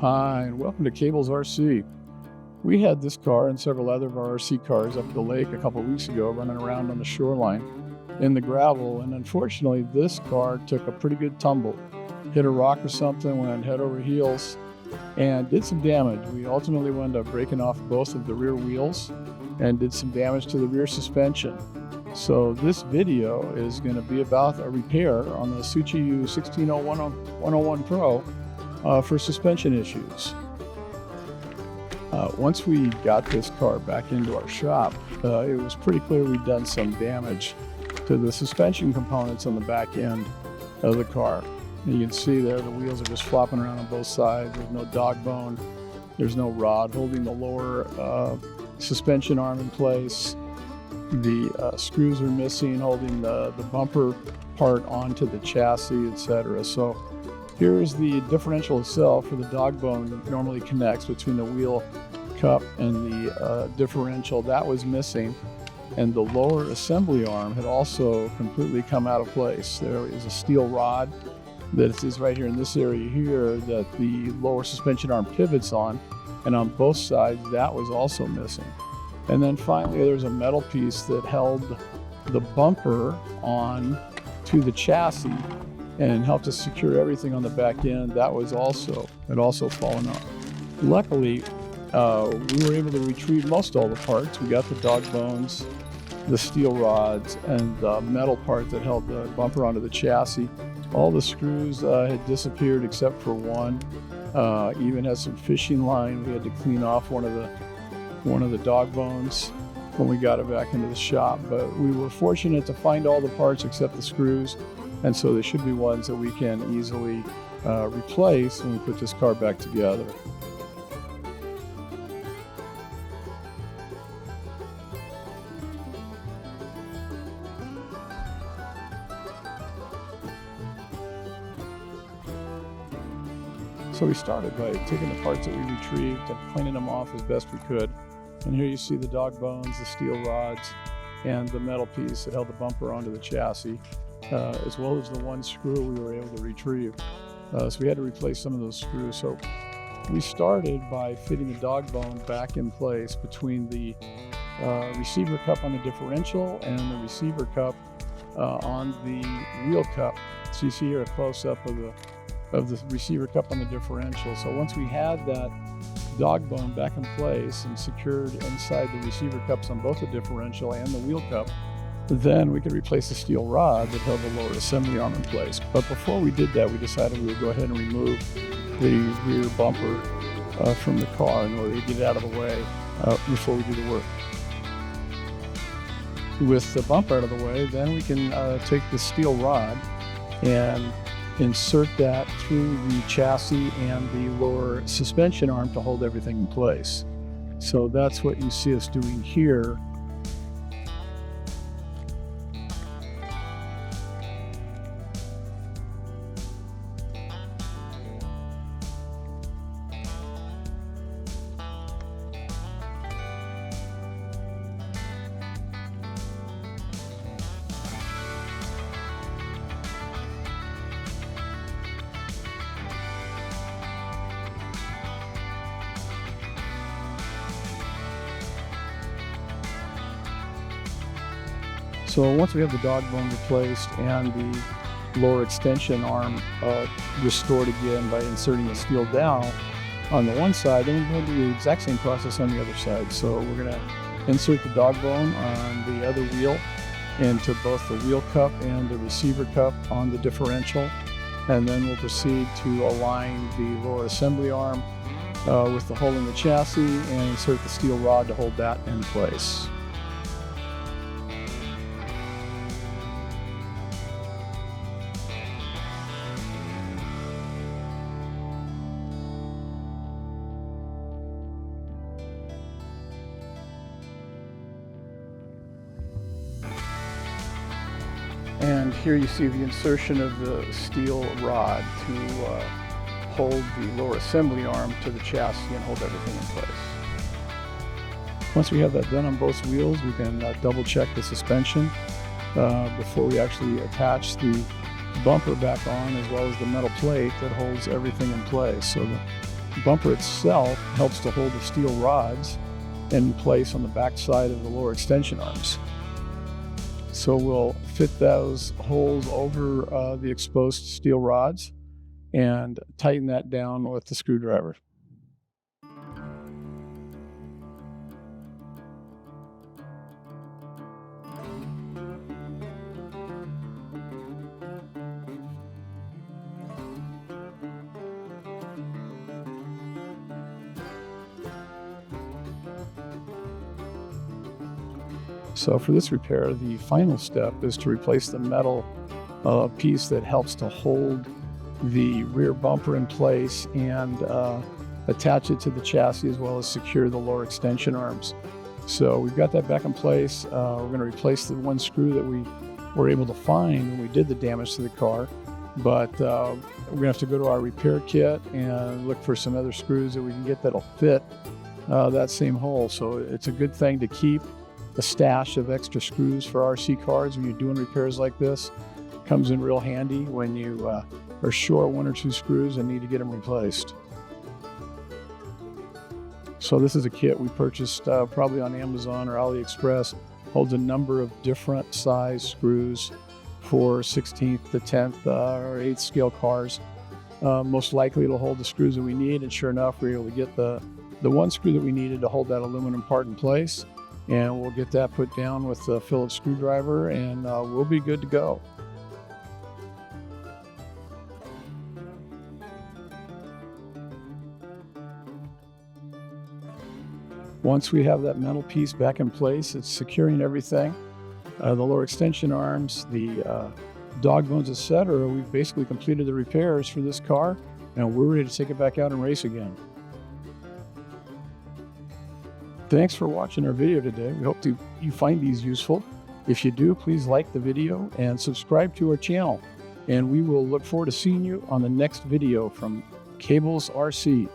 Hi, and welcome to Cables RC. We had this car and several other of our RC cars up at the lake a couple of weeks ago running around on the shoreline in the gravel, and unfortunately this car took a pretty good tumble. Hit a rock or something, went head over heels, and did some damage. We ultimately wound up breaking off both of the rear wheels and did some damage to the rear suspension. So this video is going to be about a repair on the Suchiyu 16101 Pro for suspension issues. Once we got this car back into our shop, it was pretty clear we'd done some damage to the suspension components on the back end of the car. And you can see there the wheels are just flopping around on both sides. There's no dog bone, there's no rod holding the lower suspension arm in place. The screws are missing, holding the bumper part onto the chassis, etc. So here's the differential itself, where the dog bone normally connects between the wheel cup and the differential. That was missing, and the lower assembly arm had also completely come out of place. There is a steel rod that is right here in this area here that the lower suspension arm pivots on, and on both sides that was also missing. And then finally there's a metal piece that held the bumper on to the chassis and helped us secure everything on the back end. That was also fallen off. Luckily, we were able to retrieve most all the parts. We got the dog bones, the steel rods, and the metal part that held the bumper onto the chassis. All the screws had disappeared except for one. Even has some fishing line. We had to clean off one of the dog bones when we got it back into the shop. But we were fortunate to find all the parts except the screws, and so they should be ones that we can easily replace when we put this car back together. So we started by taking the parts that we retrieved and cleaning them off as best we could. And here you see the dog bones, the steel rods, and the metal piece that held the bumper onto the chassis, as well as the one screw we were able to retrieve. So we had to replace some of those screws. So we started by fitting the dog bone back in place between the receiver cup on the differential and the receiver cup on the wheel cup. So you see here a close-up of the receiver cup on the differential. So once we had that dog bone back in place and secured inside the receiver cups on both the differential and the wheel cup, then we could replace the steel rod that held the lower assembly arm in place. But before we did that, we decided we would go ahead and remove the rear bumper from the car in order to get it out of the way before we do the work. With the bumper out of the way, then we can take the steel rod and insert that through the chassis and the lower suspension arm to hold everything in place. So that's what you see us doing here. So once we have the dog bone replaced and the lower extension arm restored again by inserting the steel dowel on the one side, then we're going to do the exact same process on the other side. So we're going to insert the dog bone on the other wheel into both the wheel cup and the receiver cup on the differential, and then we'll proceed to align the lower assembly arm with the hole in the chassis and insert the steel rod to hold that in place. And here you see the insertion of the steel rod to hold the lower assembly arm to the chassis and hold everything in place. Once we have that done on both wheels, we can double check the suspension before we actually attach the bumper back on, as well as the metal plate that holds everything in place. So bumper itself helps to hold the steel rods in place on the back side of the lower extension arms. So we'll fit those holes over the exposed steel rods and tighten that down with the screwdriver. So for this repair, the final step is to replace the metal piece that helps to hold the rear bumper in place and attach it to the chassis, as well as secure the lower extension arms. So we've got that back in place. We're going to replace the one screw that we were able to find when we did the damage to the car, but we're going to have to go to our repair kit and look for some other screws that we can get that'll fit that same hole. So it's a good thing to keep a stash of extra screws for RC cars when you're doing repairs like this. Comes in real handy when you are short one or two screws and need to get them replaced. So this is a kit we purchased probably on Amazon or AliExpress. Holds a number of different size screws for 16th to 10th or 8th scale cars. Most likely it'll hold the screws that we need, and sure enough, we're able to get the one screw that we needed to hold that aluminum part in place. And we'll get that put down with the Phillips screwdriver, and we'll be good to go. Once we have that metal piece back in place, it's securing everything. The lower extension arms, the dog bones, etc. We've basically completed the repairs for this car, and we're ready to take it back out and race again. Thanks for watching our video today. We hope you find these useful. If you do, please like the video and subscribe to our channel. And we will look forward to seeing you on the next video from Cables RC.